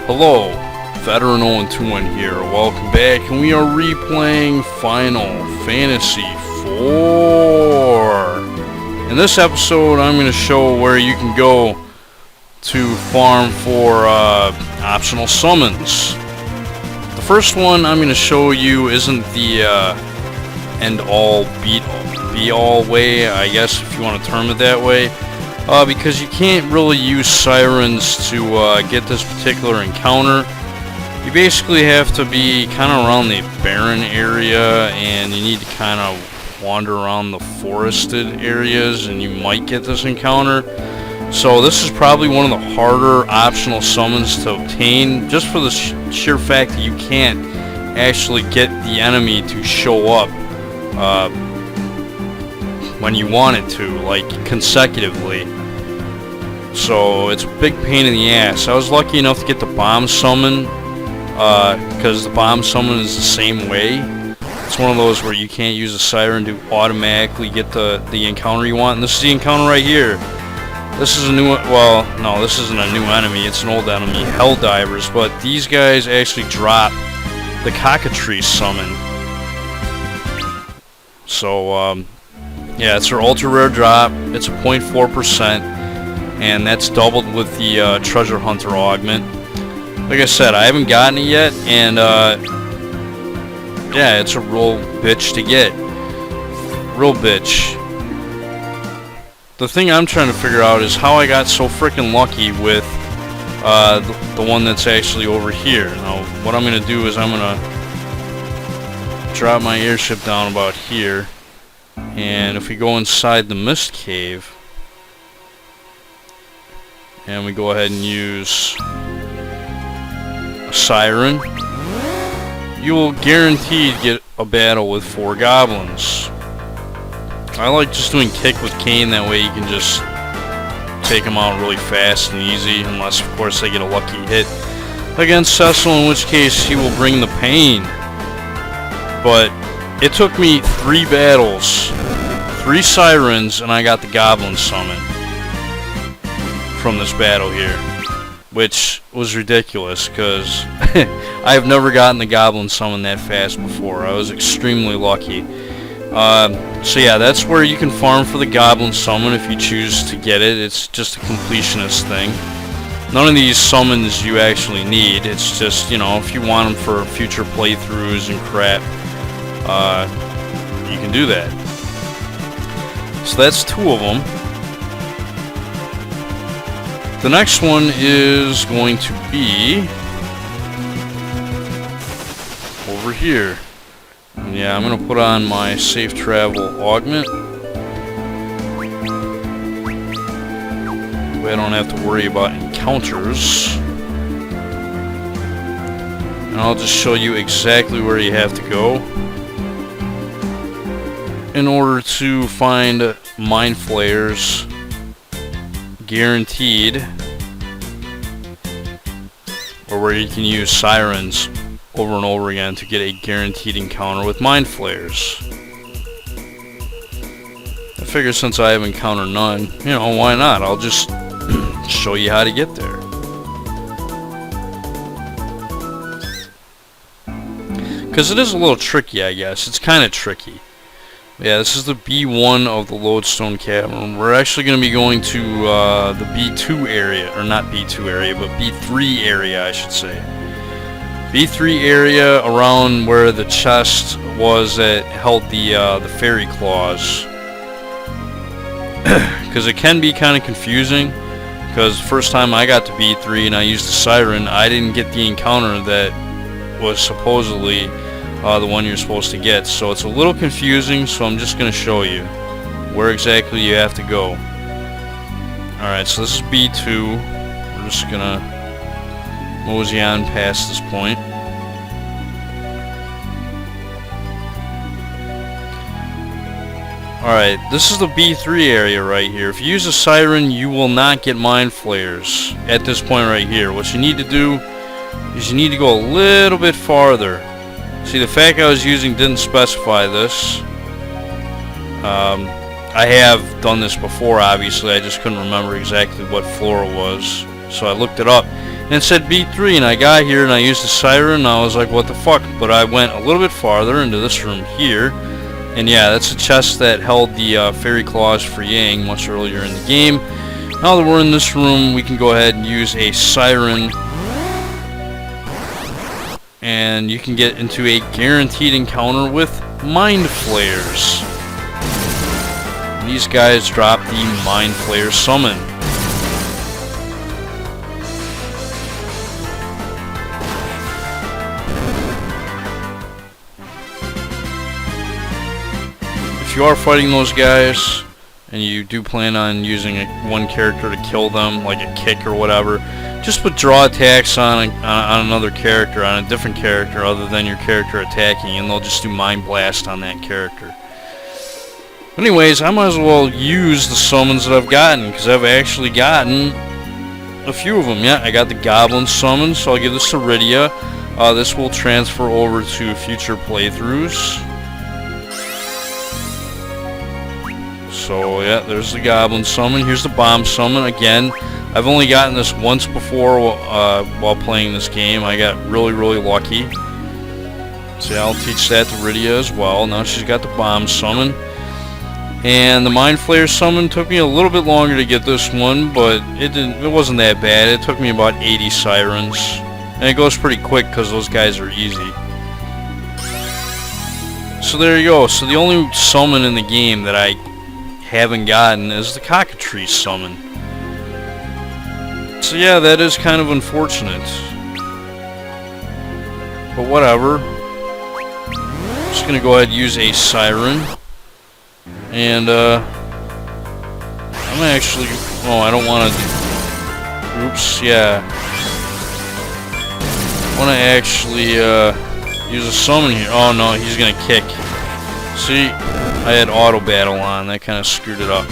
Hello, Veteran 021 here. Welcome back, and we are replaying Final Fantasy IV. In this episode, I'm going to show where you can go to farm for optional summons. The first one I'm going to show you isn't the end-all, be-all way, I guess, if you want to term it that way. Because you can't really use sirens to get this particular encounter. You basically have to be kind of around the barren area, and you need to kind of wander around the forested areas, and you might get this encounter. So this is probably one of the harder optional summons to obtain, just for the sheer fact that you can't actually get the enemy to show up when you want it to, like consecutively. So it's a big pain in the ass. I was lucky enough to get the bomb summon, because the bomb summon is the same way. It's one of those where you can't use a siren to automatically get the encounter you want. And this is the encounter right here. This is a new, well, no, this isn't a new enemy, it's an old enemy, Helldivers, but these guys actually drop the cockatrice summon. So, yeah, it's their ultra rare drop. It's a 0.4%, and that's doubled with the treasure hunter augment. Like I said, I haven't gotten it yet, and yeah, it's a real bitch to get. Real bitch. The thing I'm trying to figure out is how I got so freaking lucky with the one that's actually over here. Now, what I'm going to do is I'm going to drop my airship down about here. And if we go inside the mist cave, and we go ahead and use a siren, you will guaranteed get a battle with 4 goblins. I like just doing kick with Cain, that way you can just take them out really fast and easy, unless of course they get a lucky hit against Cecil, in which case he will bring the pain. But it took me 3 battles, 3 sirens, and I got the goblin summon from this battle here, which was ridiculous because I have never gotten the goblin summon that fast before. I was extremely lucky. So yeah, that's where you can farm for the goblin summon if you choose to get it. It's just a completionist thing. None of these summons you actually need. It's just, you know, if you want them for future playthroughs and crap, you can do that. So that's 2 of them. The next one is going to be over here. And yeah, I'm going to put on my safe travel augment. I don't have to worry about encounters. And I'll just show you exactly where you have to go in order to find mind flayers guaranteed, or where you can use sirens over and over again to get a guaranteed encounter with mind flayers. I figure since I have encountered none, you know, why not? I'll just show you how to get there. Because it is a little tricky, I guess. It's kind of tricky. Yeah, this is the B1 of the Lodestone Cavern. We're actually going to be going to the B2 area, or not B2 area, but B3 area, I should say. B3 area, around where the chest was that held the fairy claws. Because it can be kind of confusing. Because the first time I got to B3 and I used the siren, I didn't get the encounter that was supposedly the one you're supposed to get. So it's a little confusing, so I'm just going to show you where exactly you have to go. Alright, so this is B2. We're just going to mosey on past this point. Alright, this is the B3 area right here. If you use a siren, you will not get mind flayers at this point right here. What you need to do is you need to go a little bit farther. See, the fact I was using didn't specify this. I have done this before, obviously. I just couldn't remember exactly what floor it was. So I looked it up. and it said B3, and I got here and I used the siren and I was like, what the fuck? But I went a little bit farther into this room here, and yeah, that's a chest that held the fairy claws for Yang much earlier in the game. Now that we're in this room, we can go ahead and use a siren, and you can get into a guaranteed encounter with mind flayers. And these guys drop the mind flayer summon. If you are fighting those guys, and you do plan on using one character to kill them, like a kick or whatever, just withdraw attacks on another character, on a different character other than your character attacking, and they'll just do Mind Blast on that character. Anyways, I might as well use the summons that I've gotten, because I've actually gotten a few of them. Yeah, I got the Goblin summon, so I'll give this to Rydia. This will transfer over to future playthroughs. So yeah, there's the Goblin summon. Here's the Bomb summon. Again, I've only gotten this once before while playing this game. I got really lucky. So yeah, I'll teach that to Rydia as well. Now she's got the Bomb summon. And the Mind Flayer summon took me a little bit longer to get this one, but it wasn't that bad. It took me about 80 sirens. And it goes pretty quick because those guys are easy. So there you go. So the only summon in the game that I haven't gotten is the Cockatrice summon. So yeah, that is kind of unfortunate. But whatever. I'm just gonna go ahead and use a siren. And I'm actually, oh, I don't want to, oops, yeah. I want to actually use a summon here. Oh no, he's gonna kick. See, I had auto battle on. That kind of screwed it up.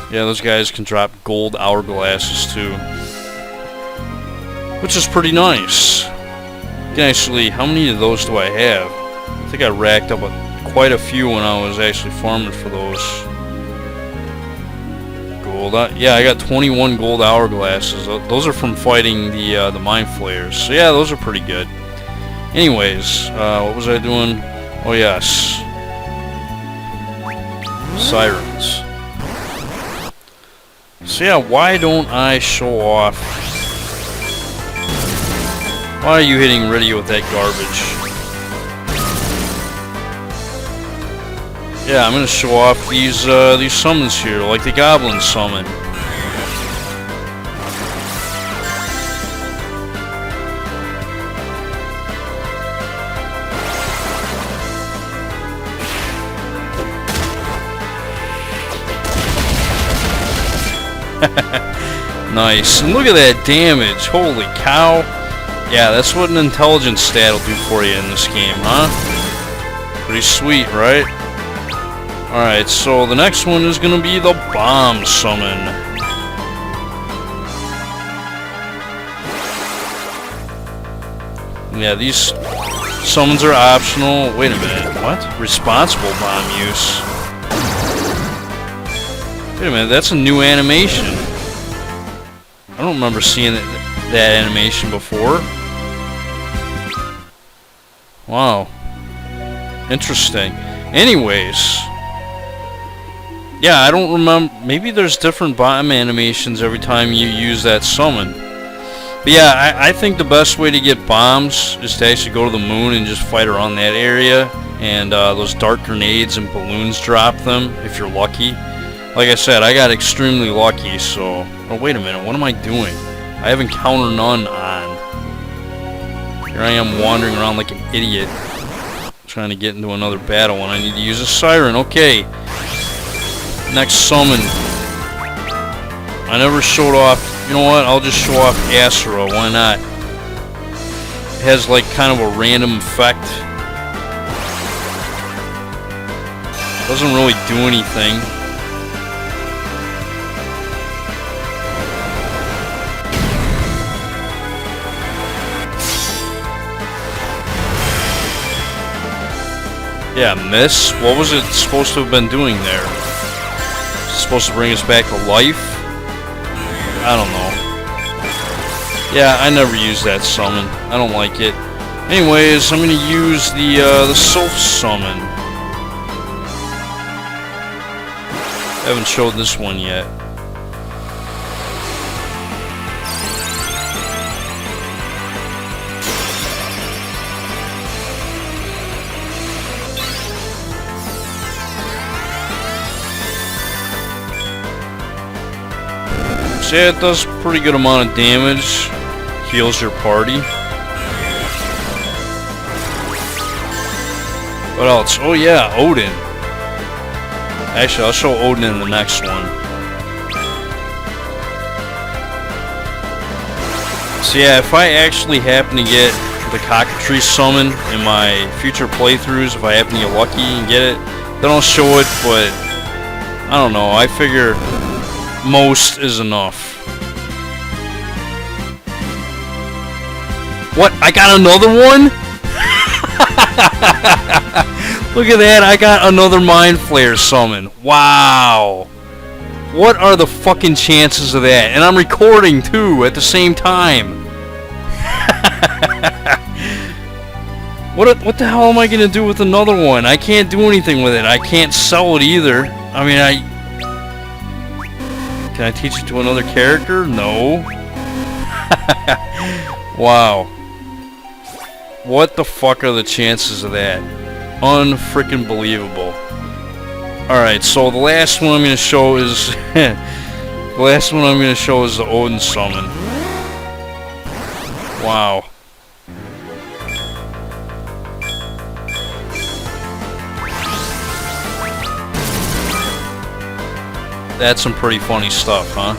Yeah, those guys can drop gold hourglasses too, which is pretty nice. Actually, how many of those do I have? I think I racked up quite a few when I was actually farming for those. Gold, yeah, I got 21 gold hourglasses. Those are from fighting the Mind Flayers. So yeah, those are pretty good. Anyways, what was I doing? Oh yes, sirens. So yeah, why don't I show off? Why are you hitting Rydia with that garbage? Yeah, I'm gonna show off these summons here, like the Goblin summon. Nice. And look at that damage. Holy cow. Yeah, that's what an intelligence stat will do for you in this game, huh? Pretty sweet, right? Alright, so the next one is going to be the Bomb summon. Yeah, these summons are optional. Wait a minute. What? Responsible bomb use. Wait a minute, that's a new animation. I don't remember seeing that animation before. Wow. Interesting. Anyways. Yeah, I don't remember. Maybe there's different bomb animations every time you use that summon. But yeah, I think the best way to get bombs is to actually go to the moon and just fight around that area. And those dark grenades and balloons drop them if you're lucky. Like I said, I got extremely lucky, so... Oh, wait a minute, what am I doing? I have Encounter None on. Here I am wandering around like an idiot, trying to get into another battle when I need to use a siren. Okay. Next summon. I never showed off... You know what, I'll just show off Asura, why not? It has like kind of a random effect. Doesn't really do anything. Yeah, miss? What was it supposed to have been doing there? Is it supposed to bring us back to life? I don't know. Yeah, I never use that summon. I don't like it. Anyways, I'm gonna use the Sylph summon. Haven't showed this one yet. So yeah, it does a pretty good amount of damage. Heals your party. What else? Oh yeah, Odin. Actually, I'll show Odin in the next one. So yeah, if I actually happen to get the cockatrice summon in my future playthroughs, if I happen to get lucky and get it, then I'll show it, but I don't know, I figure most is enough. What? I got another one? Look at that, I got another Mind Flayer summon. Wow. What are the fucking chances of that? And I'm recording too at the same time. What the hell am I gonna do with another one? I can't do anything with it. I can't sell it either. I mean, can I teach it to another character? No. Wow. What the fuck are the chances of that? Unfreaking believable. Alright, so the last one I'm gonna show is the Odin summon. Wow. That's some pretty funny stuff, huh?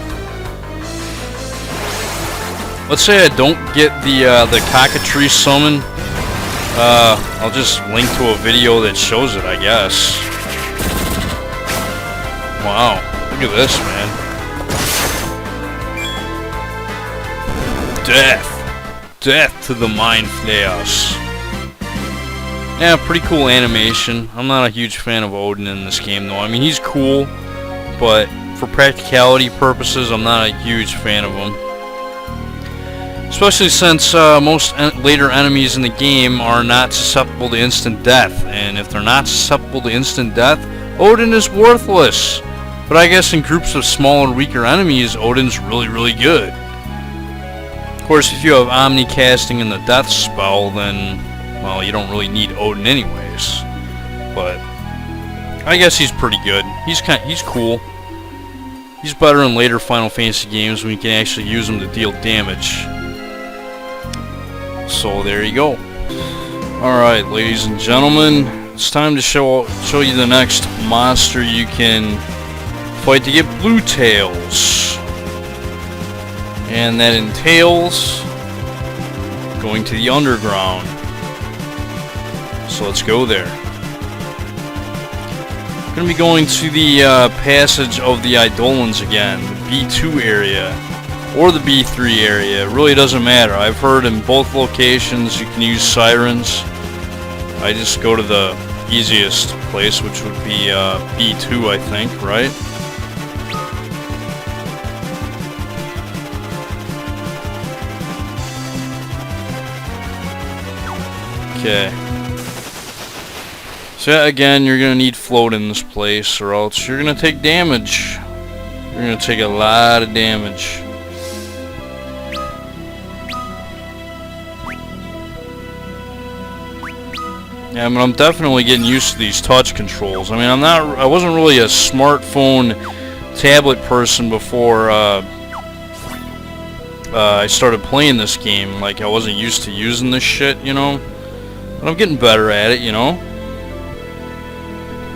Let's say I don't get the cockatrice summon. I'll just link to a video that shows it, I guess. Wow, look at this, man. Death to the Mind Flayers. Yeah, pretty cool animation. I'm not a huge fan of Odin in this game, though. I mean, he's cool, but for practicality purposes, I'm not a huge fan of him. Especially since most later enemies in the game are not susceptible to instant death. And if they're not susceptible to instant death, Odin is worthless. But I guess in groups of smaller, weaker enemies, Odin's really, really good. Of course, if you have Omni casting in the death spell, then, well, you don't really need Odin anyways. But I guess he's pretty good. He's cool. He's better in later Final Fantasy games when you can actually use him to deal damage. So there you go. Alright, ladies and gentlemen, it's time to show you the next monster you can fight to get blue tails. And that entails going to the underground. So let's go there. I'm going to be going to the passage of the Eidolons again, the B2 area. Or the B3 area, it really doesn't matter. I've heard in both locations you can use sirens. I just go to the easiest place, which would be B2, I think, right? Okay. So yeah, again, you're going to need float in this place, or else you're going to take damage. You're going to take a lot of damage. Yeah, I mean, I'm definitely getting used to these touch controls. I mean, I wasn't really a smartphone tablet person before I started playing this game. Like, I wasn't used to using this shit, you know? But I'm getting better at it, you know?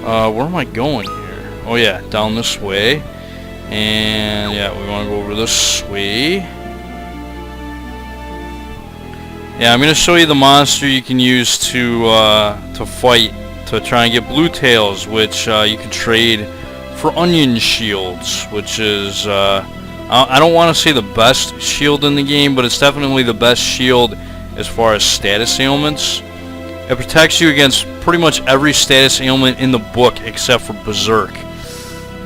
Where am I going here? Oh yeah, down this way. And yeah, we want to go over this way. Yeah, I'm going to show you the monster you can use to fight, to try and get blue tails, which you can trade for onion shields, which is, I don't want to say the best shield in the game, but it's definitely the best shield as far as status ailments. It protects you against pretty much every status ailment in the book except for Berserk.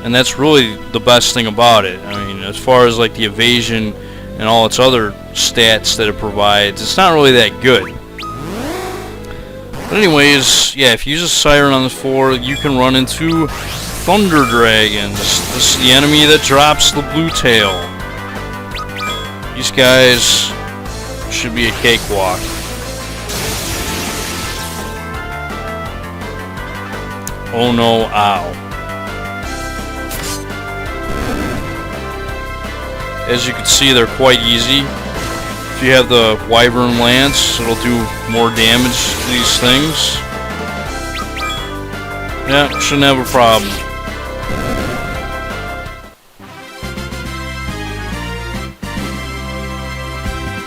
And that's really the best thing about it. I mean, as far as like the evasion and all its other stats that it provides, it's not really that good. But anyways, yeah, if you use a siren on the floor, you can run into thunder dragons. This is the enemy that drops the blue tail. These guys should be a cakewalk. Oh no, ow. As you can see, they're quite easy. If you have the Wyvern Lance, it'll do more damage to these things. Yeah, shouldn't have a problem.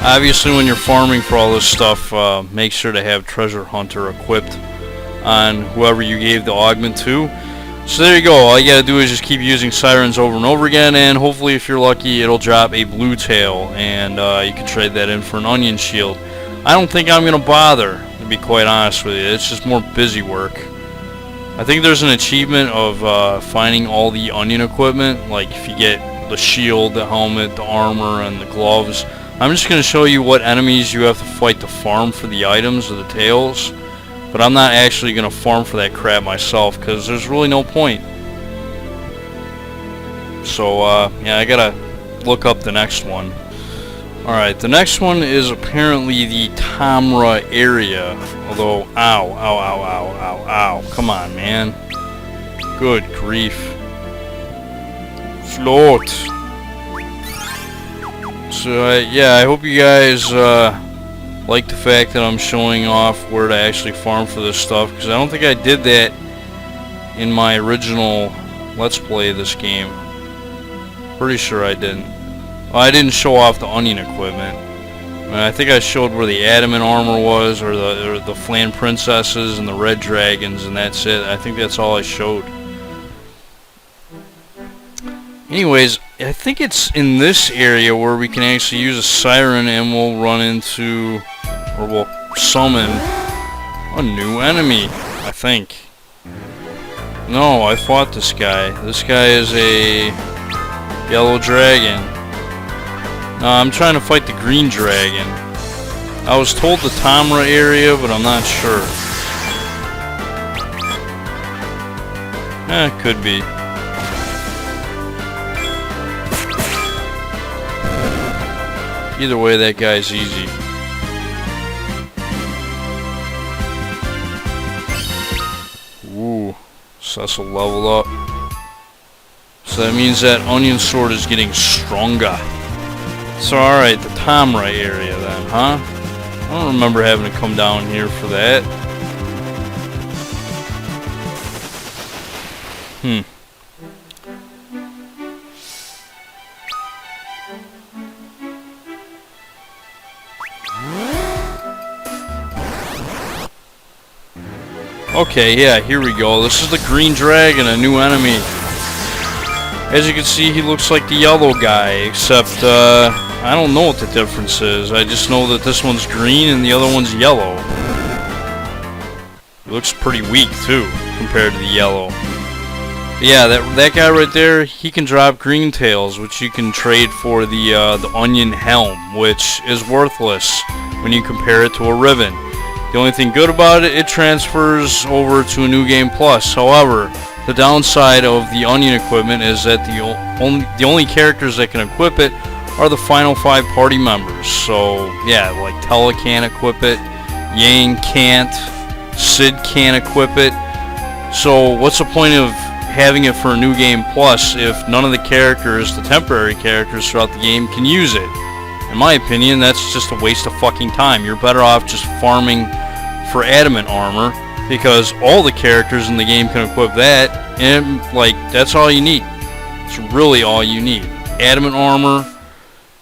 Obviously, when you're farming for all this stuff, make sure to have Treasure Hunter equipped on whoever you gave the augment to. So there you go. All you gotta do is just keep using sirens over and over again, and hopefully, if you're lucky, it'll drop a blue tail, and you can trade that in for an onion shield. I don't think I'm gonna bother, to be quite honest with you. It's just more busy work. I think there's an achievement of finding all the onion equipment, like if you get the shield, the helmet, the armor, and the gloves. I'm just gonna show you what enemies you have to fight to farm for the items or the tails. But I'm not actually going to farm for that crap myself, because there's really no point. So, yeah, I gotta look up the next one. Alright, the next one is apparently the Tamra area. Although, ow, ow, ow, ow, ow, ow. Come on, man. Good grief. Float. So, yeah, I hope you guys, like the fact that I'm showing off where to actually farm for this stuff, because I don't think I did that in my original Let's Play this game. Pretty sure I didn't. Well, I didn't show off the onion equipment. I think I showed where the adamant armor was, or the Flan Princesses and the red dragons, and that's it. I think that's all I showed. Anyways, I think it's in this area where we can actually use a siren and we'll run into, or we'll summon a new enemy, I think. No, I fought this guy. This guy is a yellow dragon. No, I'm trying to fight the green dragon. I was told the Tamra area, but I'm not sure. It could be. Either way, that guy's easy. Ooh, Cecil leveled up. So that means that onion sword is getting stronger. So alright, the Tamra area then, huh? I don't remember having to come down here for that. Okay, yeah, here we go. This is the green dragon, a new enemy. As you can see, he looks like the yellow guy, except, I don't know what the difference is. I just know that this one's green and the other one's yellow. He looks pretty weak, too, compared to the yellow. But yeah, that guy right there, he can drop green tails, which you can trade for the onion helm, which is worthless when you compare it to a ribbon. The only thing good about it, it transfers over to a New Game Plus. However, the downside of the onion equipment is that the only characters that can equip it are the final 5 party members. So yeah, like Tella can't equip it, Yang can't, Sid can't equip it. So what's the point of having it for a New Game Plus if none of the characters, the temporary characters throughout the game, can use it? In my opinion, that's just a waste of fucking time. You're better off just farming for adamant armor, because all the characters in the game can equip that, and like, that's all you need. It's really all you need. Adamant armor,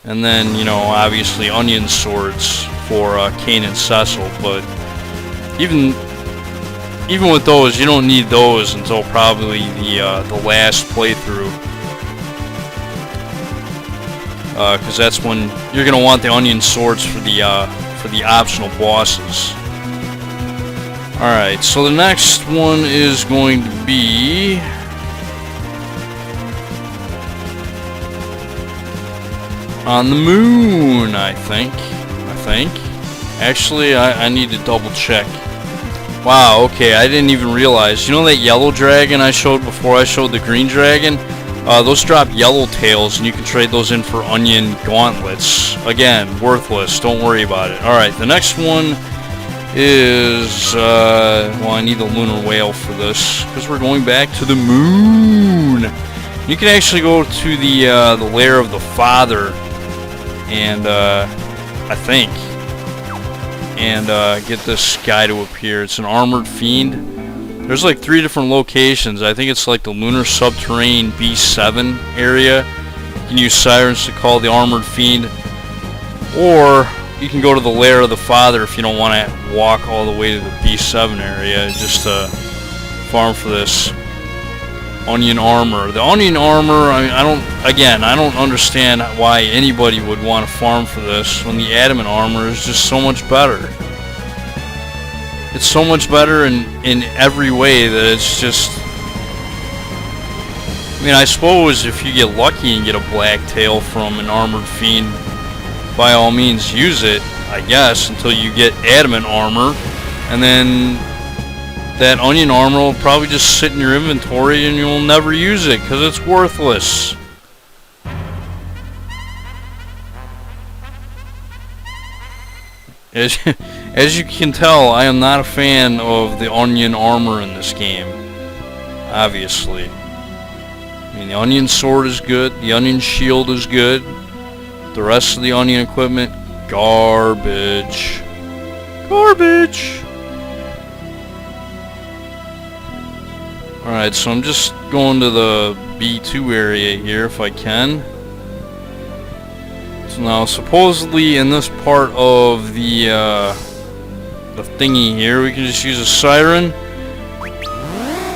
and then, you know, obviously onion swords for Kane and Cecil, but even with those, you don't need those until probably the last playthrough. Because that's when you're gonna want the onion swords for the optional bosses. All right, so the next one is going to be on the moon, I think. Actually, I need to double check. Wow, okay, I didn't even realize. You know that yellow dragon I showed before I showed the green dragon? Those drop yellow tails, and you can trade those in for onion gauntlets. Again, worthless. Don't worry about it. Alright, the next one is... well, I need the lunar whale for this, because we're going back to the moon. You can actually go to the lair of the father, and, I think, and get this guy to appear. It's an armored fiend. There's like 3 different locations. I think it's like the lunar subterranean B7 area. You can use sirens to call the armored fiend, or you can go to the lair of the father if you don't want to walk all the way to the B7 area just to farm for this onion armor. The onion armor, I mean, I don't understand why anybody would want to farm for this when the adamant armor is just so much better. It's so much better in every way that it's just... I mean, I suppose if you get lucky and get a black tail from an armored fiend, by all means use it, I guess, until you get adamant armor, and then that onion armor will probably just sit in your inventory and you'll never use it because it's worthless. As you can tell, I am not a fan of the onion armor in this game. Obviously. I mean, the onion sword is good, the onion shield is good. The rest of the onion equipment, garbage. Garbage! Alright, so I'm just going to the B2 area here if I can. So now, supposedly in this part of the thingy here, we can just use a siren.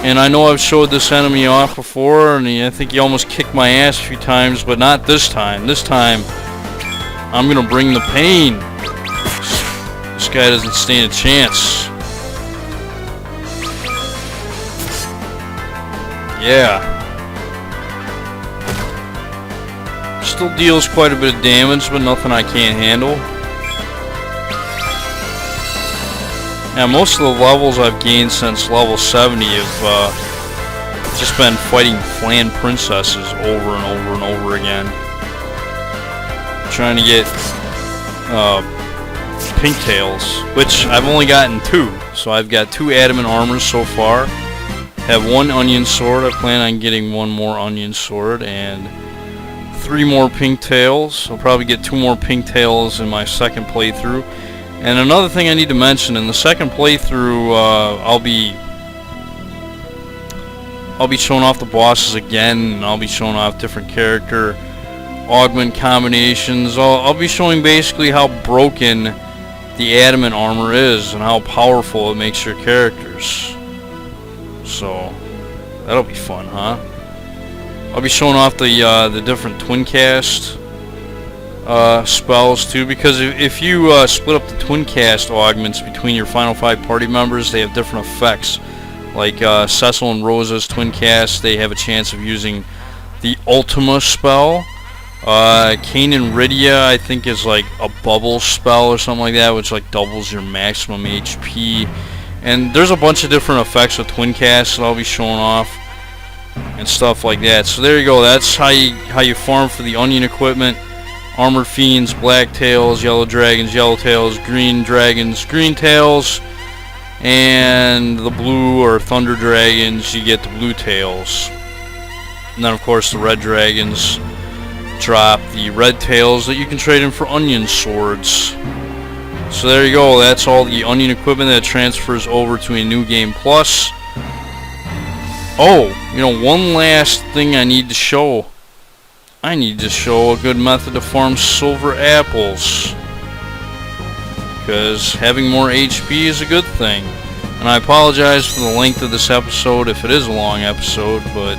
And I know I've showed this enemy off before, and I think he almost kicked my ass a few times, but not this time. This time, I'm gonna bring the pain. This guy doesn't stand a chance. Yeah. Still deals quite a bit of damage, but nothing I can't handle. Now, most of the levels I've gained since level 70 have just been fighting clan princesses over and over and over again. Trying to get pigtails, which I've only gotten 2. So I've got 2 adamant armors so far. Have 1 onion sword. I plan on getting 1 more onion sword and 3 more pigtails. I'll probably get 2 more pigtails in my second playthrough. And another thing I need to mention, in the second playthrough, I'll be showing off the bosses again, and I'll be showing off different character augment combinations. I'll be showing basically how broken the adamant armor is and how powerful it makes your characters. So that'll be fun, huh? I'll be showing off the different twin cast spells too, because if you split up the twin cast augments between your final 5 party members, they have different effects. Like Cecil and Rosa's twin cast, they have a chance of using the Ultima spell. Kane and Rydia, I think, is like a bubble spell or something like that, which like doubles your maximum HP. And there's a bunch of different effects with twin casts that I'll be showing off and stuff like that. So there you go. That's how you farm for the onion equipment. Armored fiends, black tails, yellow dragons, yellow tails, green dragons, green tails, and the blue or thunder dragons, you get the blue tails. And then of course the red dragons drop the red tails that you can trade in for onion swords. So there you go. That's all the onion equipment that transfers over to a new game plus. Oh, you know, one last thing I need to show. I need to show a good method to farm silver apples, because having more HP is a good thing. And I apologize for the length of this episode if it is a long episode, but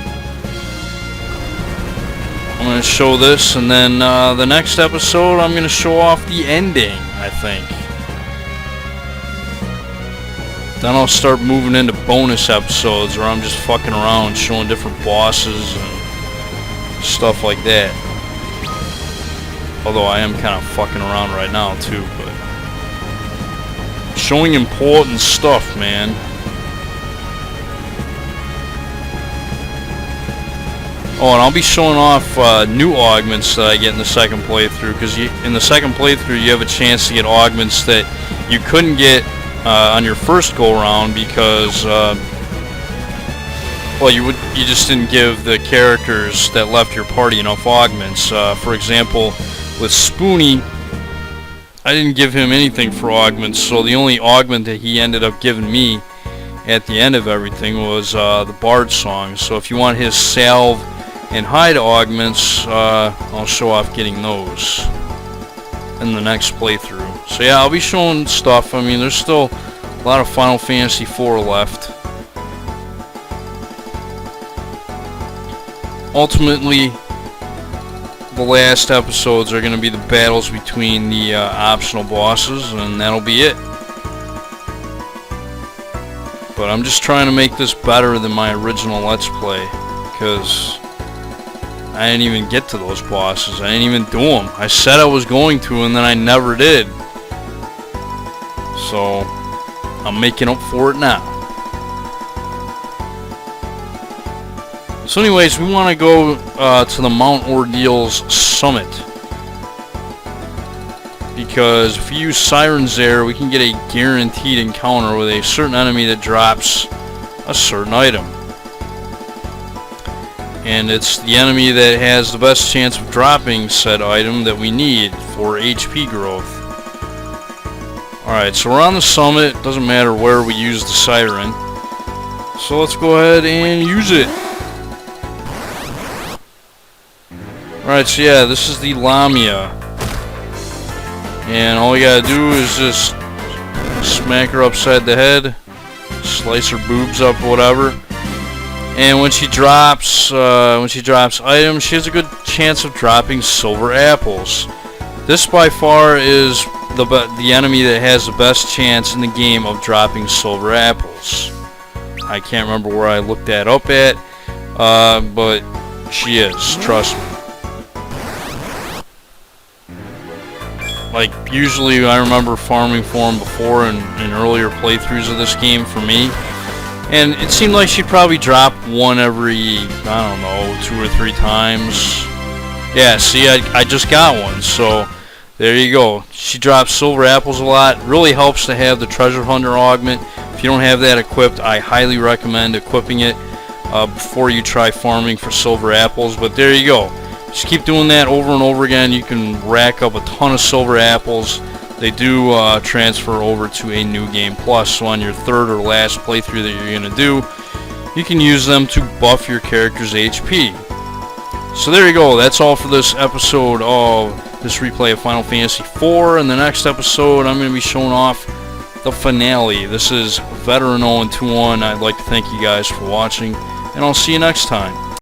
I'm going to show this, and then the next episode I'm going to show off the ending, I think. Then I'll start moving into bonus episodes where I'm just fucking around showing different bosses and stuff like that. Although I am kind of fucking around right now too, but showing important stuff, man. Oh, and I'll be showing off new augments that I get in the second playthrough, because in the second playthrough you have a chance to get augments that you couldn't get on your first go around because well, you just didn't give the characters that left your party enough augments. For example, with Spoony, I didn't give him anything for augments, so the only augment that he ended up giving me at the end of everything was the Bard song. So if you want his salve and hide augments, I'll show off getting those in the next playthrough. So yeah, I'll be showing stuff. I mean, there's still a lot of Final Fantasy IV left. Ultimately, the last episodes are going to be the battles between the optional bosses, and that'll be it. But I'm just trying to make this better than my original Let's Play, because I didn't even get to those bosses. I didn't even do them. I said I was going to, and then I never did. So I'm making up for it now. So anyways, we want to go to the Mount Ordeal's summit, because if we use Sirens there, we can get a guaranteed encounter with a certain enemy that drops a certain item. And it's the enemy that has the best chance of dropping said item that we need for HP growth. Alright, so we're on the summit. Doesn't matter where we use the Siren. So let's go ahead and use it. Alright, so yeah, this is the Lamia. And all we gotta do is just smack her upside the head, slice her boobs up, whatever. And when she drops items, she has a good chance of dropping silver apples. This by far is the enemy that has the best chance in the game of dropping silver apples. I can't remember where I looked that up at, but she is, trust me. Like, usually I remember farming for him before in earlier playthroughs of this game for me. And it seemed like she'd probably drop one every, I don't know, 2 or 3 times. Yeah, see, I just got one, so there you go. She drops silver apples a lot. Really helps to have the Treasure Hunter augment. If you don't have that equipped, I highly recommend equipping it before you try farming for silver apples. But there you go. Just keep doing that over and over again. You can rack up a ton of silver apples. They do transfer over to a New Game Plus, so on your third or last playthrough that you're going to do, you can use them to buff your character's HP. So there you go. That's all for this episode of this replay of Final Fantasy IV. In the next episode, I'm going to be showing off the finale. This is Veteran 021. I'd like to thank you guys for watching, and I'll see you next time.